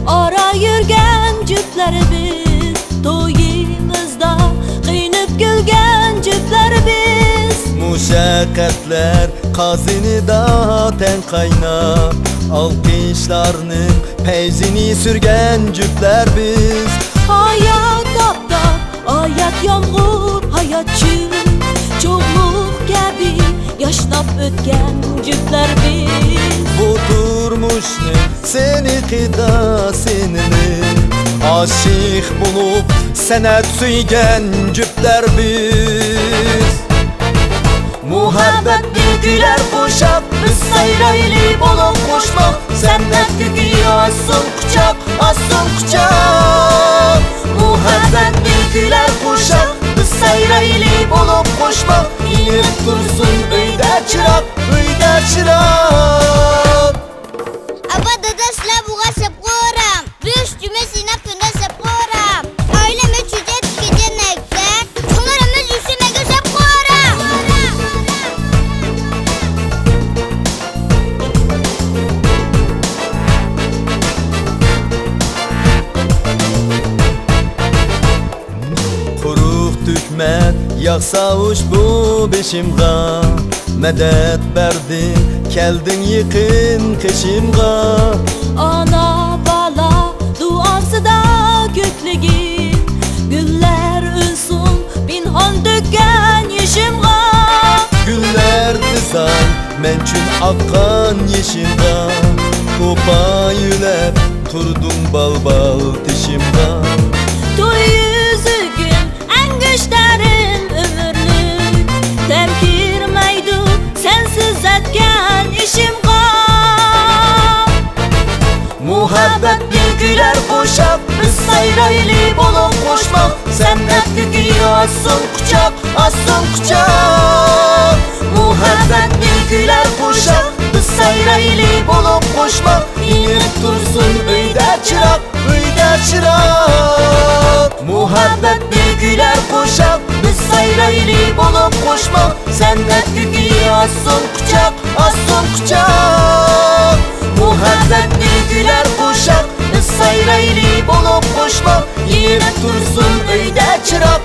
Ara yürgen cüpler biz, toyimizda kıynıp gülgen cüpler biz. Muşakkatler kazını da ten kaynap, alkışlarının peyzini sürgen cüpler biz. Hayat daptar, hayat yağmur, hayat çün, çoğluk gibi yaşnap ötken cüpler biz. Bu durmuşni seni kıda senini, aşık bulup senet suygen cüpler biz. Muhabbet bilgiler koşap, biz sayraylı bolup koşmak, senet gügü asın kucak, asın kucak. Muhabbet bilgiler koşap, biz sayraylı bolup koşmak, inip dursun öyde çırak, öyde çırak. Apa dadasla buğa sepkoram, rüş cümesine fında sepkoram. Aileme çücet gidenekte, sonlarımız üstüme göz sepkoram. Kuruk tükmet, yaksavuş bu beşimga, medet verdin, keldin yıkın kışımga. Ana bala duası da göklegin, güller ünsun pinhon dökken yeşimga. Güller dizay, mençün akkan yeşimga, kupa yülep, turdun bal bal tişimga. Toy yüzü gün en güçlerin ömürlük, terkirmeydu sensiz etken işimga. Muhabbet bilgiler koşap, biz sayraylı bolup koşmak, senet gügü asın kucak, asın kucak. Muhabbet bilgiler koşap, biz sayraylı bolup koşmak, inip dursun öyde çırak, öyde çırak. Muhabbet bilgiler koşap, biz sayraylı bolup koşmak, senet gügü asın kucak, asın kucak. Muhabbet bilgiler koşak, biz sayraylı bolup koşmak, inip dursun öyde çırak,